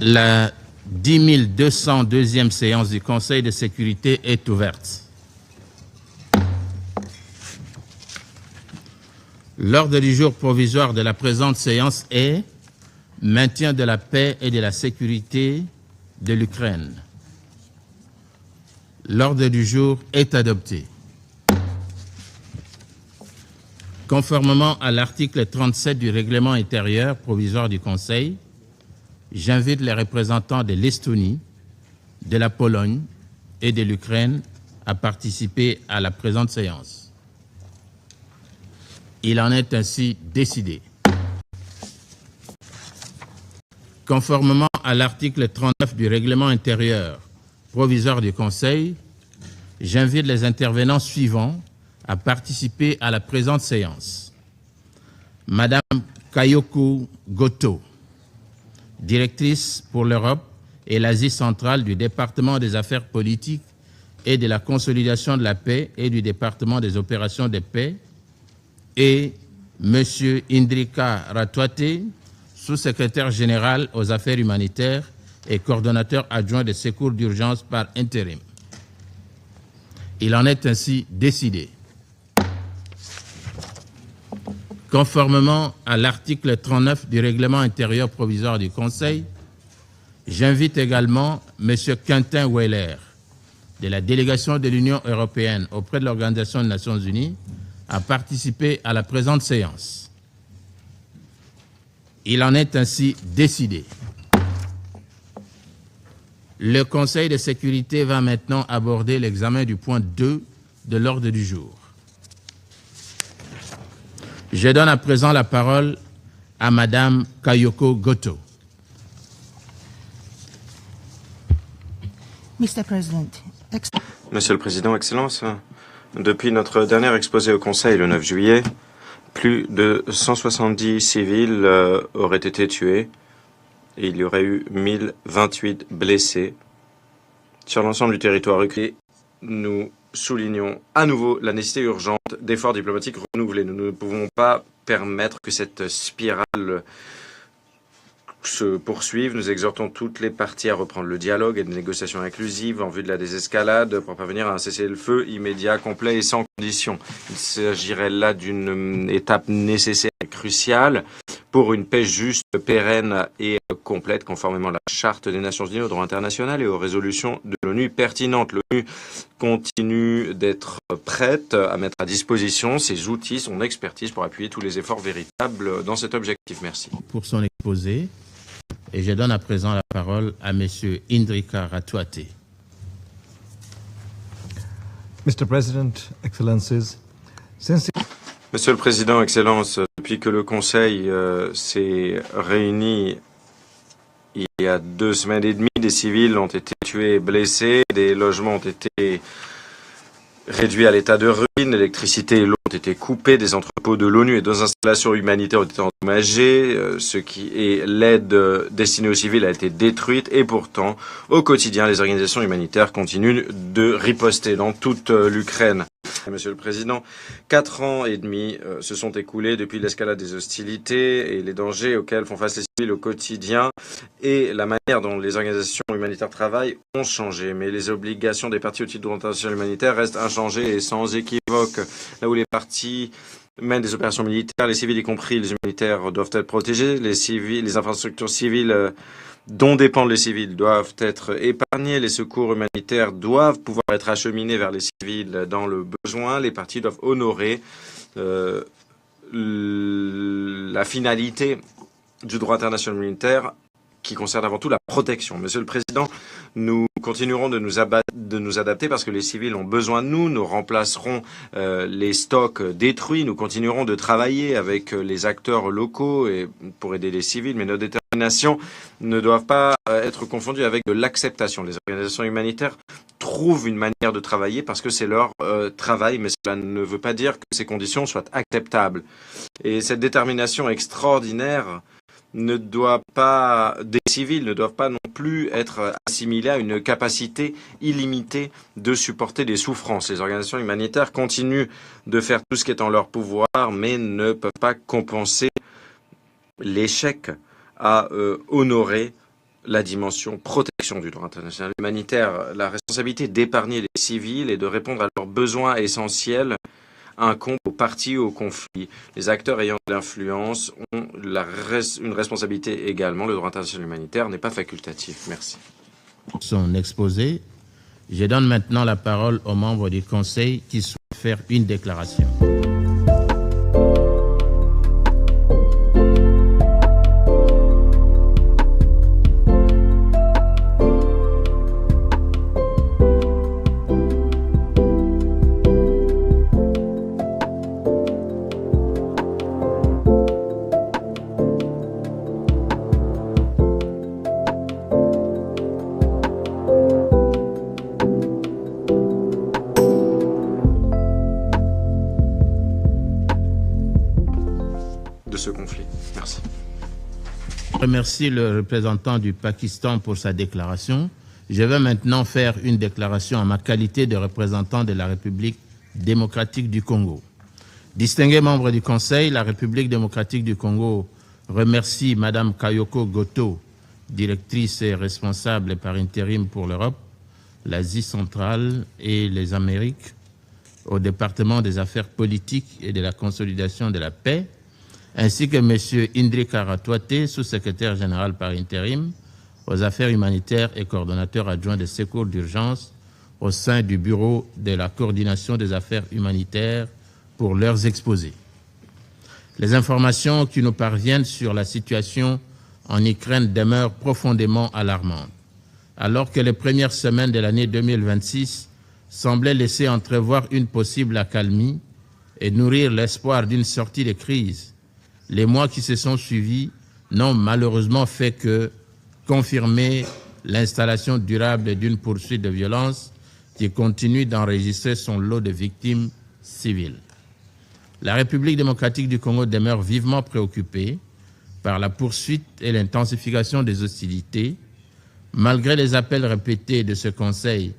La 10 202e séance du Conseil de sécurité est ouverte. L'ordre du jour provisoire de la présente séance est maintien de la paix et de la sécurité de l'Ukraine. L'ordre du jour est adopté. Conformément à l'article 37 du règlement intérieur provisoire du Conseil, j'invite les représentants de l'Estonie, de la Pologne et de l'Ukraine à participer à la présente séance. Il en est ainsi décidé. Conformément à l'article 39 du règlement intérieur provisoire du Conseil, j'invite les intervenants suivants à participer à la présente séance. Madame Kayoko Goto, directrice pour l'Europe et l'Asie centrale du département des affaires politiques et de la consolidation de la paix et du département des opérations de paix, et M. Indrika Ratwate, sous-secrétaire général aux affaires humanitaires et coordonnateur adjoint des secours d'urgence par intérim. Il en est ainsi décidé. Conformément à l'article 39 du règlement intérieur provisoire du Conseil, j'invite également M. Quentin Weller, de la délégation de l'Union européenne auprès de l'Organisation des Nations Unies, à participer à la présente séance. Il en est ainsi décidé. Le Conseil de sécurité va maintenant aborder l'examen du point 2 de l'ordre du jour. Je donne à présent la parole à Madame Kayoko Goto. Monsieur le Président, Excellences, depuis notre dernier exposé au Conseil le 9 juillet, plus de 170 civils auraient été tués et il y aurait eu 1028 blessés sur l'ensemble du territoire ukrainien. Nous soulignons à nouveau la nécessité urgente d'efforts diplomatiques renouvelés. Nous ne pouvons pas permettre que cette spirale se poursuive. Nous exhortons toutes les parties à reprendre le dialogue et des négociations inclusives en vue de la désescalade pour parvenir à un cessez-le-feu immédiat, complet et sans condition. Il s'agirait là d'une étape nécessaire et cruciale pour une paix juste, pérenne et complète, conformément à la Charte des Nations Unies, au droit international et aux résolutions de l'ONU pertinentes. L'ONU continue d'être prête à mettre à disposition ses outils, son expertise pour appuyer tous les efforts véritables dans cet objectif. Merci. Pour son exposé, et je donne à présent la parole à M. Indrika Ratwate. Mr. President, Excellencies, Monsieur le Président, Excellences, depuis que le Conseil s'est réuni il y a 2 semaines et demie, des civils ont été tués et blessés, des logements ont été réduits à l'état de ruine, l'électricité et l'eau ont été coupées, des entrepôts de l'ONU et d'autres installations humanitaires ont été endommagées, l'aide destinée aux civils a été détruite et pourtant, au quotidien, les organisations humanitaires continuent de riposter dans toute l'Ukraine. Monsieur le Président, 4 ans et demi se sont écoulés depuis l'escalade des hostilités et les dangers auxquels font face les civils au quotidien et la manière dont les organisations humanitaires travaillent ont changé. Mais les obligations des parties au titre du droit international humanitaire restent inchangées et sans équivoque. Là où les parties mènent des opérations militaires, les civils, y compris les humanitaires, doivent être protégés. Les infrastructures civiles dont dépendent les civils doivent être épargnés. Les secours humanitaires doivent pouvoir être acheminés vers les civils dans le besoin. Les parties doivent honorer la finalité du droit international humanitaire qui concerne avant tout la protection. Monsieur le Président, nous continuerons de nous adapter parce que les civils ont besoin de nous. Nous remplacerons les stocks détruits. Nous continuerons de travailler avec les acteurs locaux et pour aider les civils. Mais nos déterminations ne doivent pas être confondues avec de l'acceptation. Les organisations humanitaires trouvent une manière de travailler parce que c'est leur travail, mais cela ne veut pas dire que ces conditions soient acceptables. Et cette détermination extraordinaire des civils ne doivent pas non plus être assimilés à une capacité illimitée de supporter des souffrances. Les organisations humanitaires continuent de faire tout ce qui est en leur pouvoir, mais ne peuvent pas compenser l'échec à honorer la dimension protection du droit international humanitaire. La responsabilité d'épargner les civils et de répondre à leurs besoins essentiels incombe aux parties au conflit. Les acteurs ayant de l'influence ont une responsabilité également. Le droit international humanitaire n'est pas facultatif. Merci. Son exposé. Je donne maintenant la parole aux membres du Conseil qui souhaitent faire une déclaration. Je remercie le représentant du Pakistan pour sa déclaration. Je vais maintenant faire une déclaration en ma qualité de représentant de la République démocratique du Congo. Distingués membres du Conseil, la République démocratique du Congo remercie Mme Kayoko Goto, directrice et responsable par intérim pour l'Europe, l'Asie centrale et les Amériques, au département des affaires politiques et de la consolidation de la paix, ainsi que M. Indri Karatouate, sous-secrétaire général par intérim aux affaires humanitaires et coordonnateur adjoint des secours d'urgence au sein du Bureau de la coordination des affaires humanitaires pour leurs exposés. Les informations qui nous parviennent sur la situation en Ukraine demeurent profondément alarmantes, alors que les premières semaines de l'année 2026 semblaient laisser entrevoir une possible accalmie et nourrir l'espoir d'une sortie de crise. Les mois qui se sont suivis n'ont malheureusement fait que confirmer l'installation durable d'une poursuite de violence qui continue d'enregistrer son lot de victimes civiles. La République démocratique du Congo demeure vivement préoccupée par la poursuite et l'intensification des hostilités, malgré les appels répétés de ce Conseil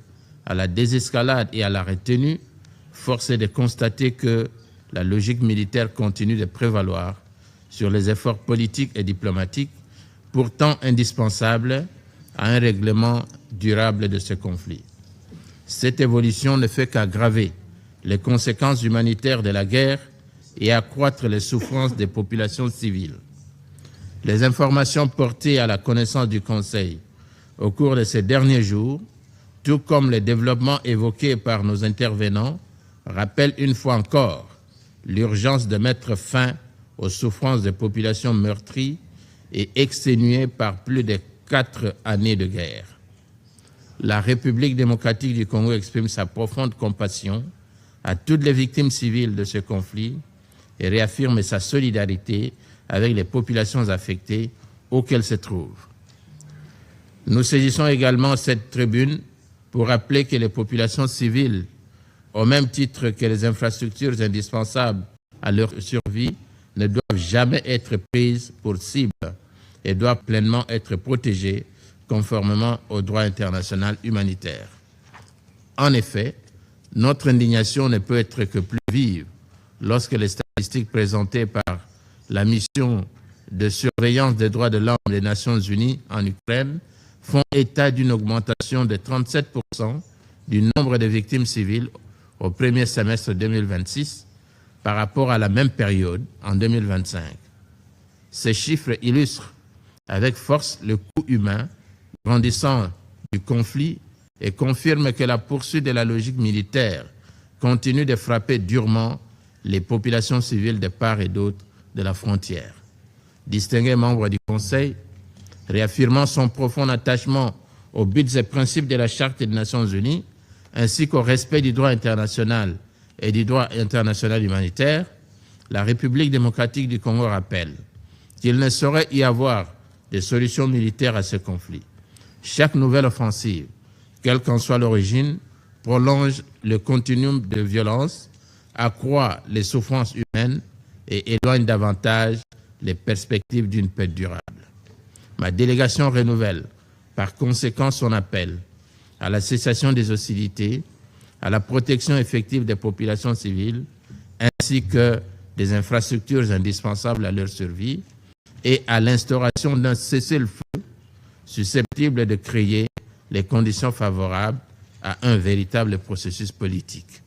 à la désescalade et à la retenue. Force est de constater que la logique militaire continue de prévaloir sur les efforts politiques et diplomatiques, pourtant indispensables à un règlement durable de ce conflit. Cette évolution ne fait qu'aggraver les conséquences humanitaires de la guerre et accroître les souffrances des populations civiles. Les informations portées à la connaissance du Conseil au cours de ces derniers jours, tout comme les développements évoqués par nos intervenants, rappellent une fois encore l'urgence de mettre fin aux souffrances des populations meurtries et exténuées par plus de 4 années de guerre. La République démocratique du Congo exprime sa profonde compassion à toutes les victimes civiles de ce conflit et réaffirme sa solidarité avec les populations affectées où qu'elles se trouvent. Nous saisissons également cette tribune pour rappeler que les populations civiles, au même titre que les infrastructures indispensables à leur survie, ne doivent jamais être prises pour cible et doivent pleinement être protégées conformément au droit international humanitaire. En effet, notre indignation ne peut être que plus vive lorsque les statistiques présentées par la mission de surveillance des droits de l'homme des Nations Unies en Ukraine font état d'une augmentation de 37% du nombre de victimes civiles au premier semestre 2026 par rapport à la même période en 2025. Ces chiffres illustrent avec force le coût humain grandissant du conflit et confirment que la poursuite de la logique militaire continue de frapper durement les populations civiles de part et d'autre de la frontière. Distingués membres du Conseil, réaffirmant son profond attachement aux buts et principes de la Charte des Nations Unies, ainsi qu'au respect du droit international et du droit international humanitaire, la République démocratique du Congo rappelle qu'il ne saurait y avoir de solution militaire à ce conflit. Chaque nouvelle offensive, quelle qu'en soit l'origine, prolonge le continuum de violence, accroît les souffrances humaines et éloigne davantage les perspectives d'une paix durable. Ma délégation renouvelle par conséquent son appel à la cessation des hostilités, à la protection effective des populations civiles, ainsi que des infrastructures indispensables à leur survie, et à l'instauration d'un cessez-le-feu susceptibles de créer les conditions favorables à un véritable processus politique.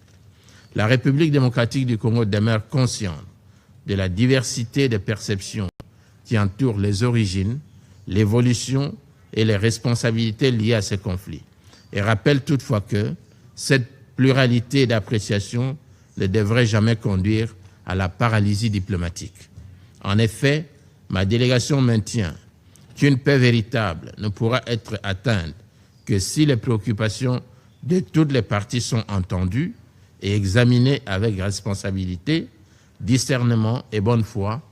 La République démocratique du Congo demeure consciente de la diversité des perceptions qui entourent les origines, l'évolution et les responsabilités liées à ces conflits, et rappelle toutefois que cette pluralité d'appréciation ne devrait jamais conduire à la paralysie diplomatique. En effet, ma délégation maintient qu'une paix véritable ne pourra être atteinte que si les préoccupations de toutes les parties sont entendues et examinées avec responsabilité, discernement et bonne foi,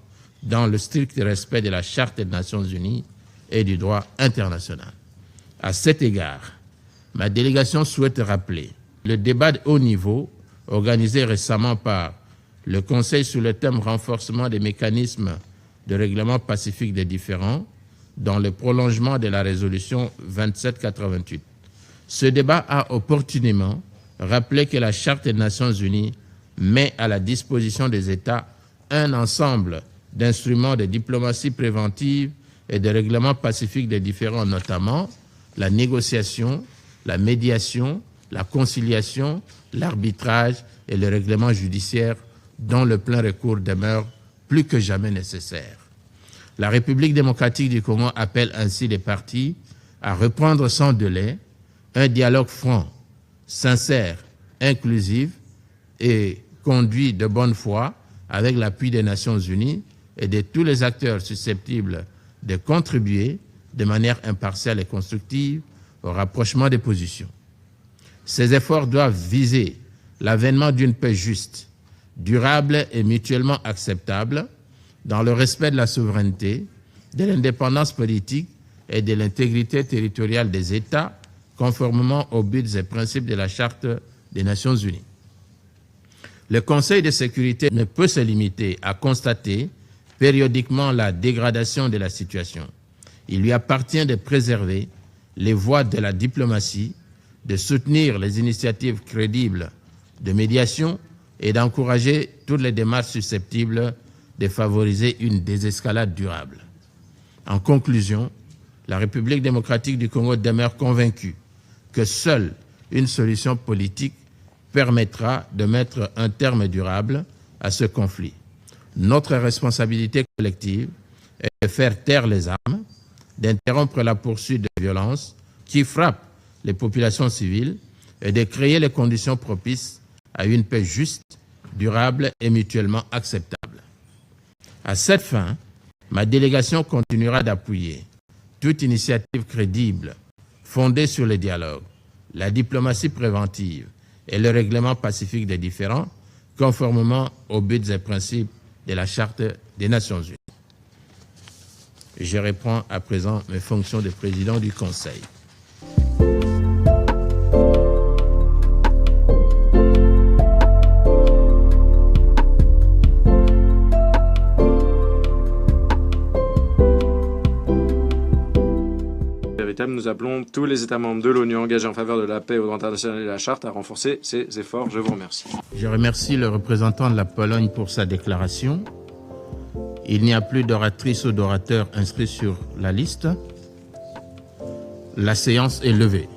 dans le strict respect de la Charte des Nations Unies et du droit international. À cet égard, ma délégation souhaite rappeler le débat de haut niveau organisé récemment par le Conseil sur le thème « Renforcement des mécanismes de règlement pacifique des différends » dans le prolongement de la résolution 2788. Ce débat a opportunément rappelé que la Charte des Nations Unies met à la disposition des États un ensemble d'instruments de diplomatie préventive et de règlement pacifique des différends, notamment la négociation, la médiation, la conciliation, l'arbitrage et le règlement judiciaire dont le plein recours demeure plus que jamais nécessaire. La République démocratique du Congo appelle ainsi les parties à reprendre sans délai un dialogue franc, sincère, inclusif et conduit de bonne foi avec l'appui des Nations Unies et de tous les acteurs susceptibles de contribuer de manière impartiale et constructive au rapprochement des positions. Ces efforts doivent viser l'avènement d'une paix juste, durable et mutuellement acceptable dans le respect de la souveraineté, de l'indépendance politique et de l'intégrité territoriale des États, conformément aux buts et principes de la Charte des Nations Unies. Le Conseil de sécurité ne peut se limiter à constater périodiquement la dégradation de la situation. Il lui appartient de préserver les voies de la diplomatie, de soutenir les initiatives crédibles de médiation et d'encourager toutes les démarches susceptibles de favoriser une désescalade durable. En conclusion, la République démocratique du Congo demeure convaincue que seule une solution politique permettra de mettre un terme durable à ce conflit. Notre responsabilité collective est de faire taire les armes, d'interrompre la poursuite de violences qui frappent les populations civiles et de créer les conditions propices à une paix juste, durable et mutuellement acceptable. À cette fin, ma délégation continuera d'appuyer toute initiative crédible fondée sur le dialogue, la diplomatie préventive et le règlement pacifique des différends, conformément aux buts et principes de la Charte des Nations Unies. Je reprends à présent mes fonctions de président du Conseil. Nous appelons tous les États membres de l'ONU engagés en faveur de la paix, au droit international et de la Charte à renforcer ces efforts. Je vous remercie. Je remercie le représentant de la Pologne pour sa déclaration. Il n'y a plus d'oratrice ou d'orateur inscrits sur la liste. La séance est levée.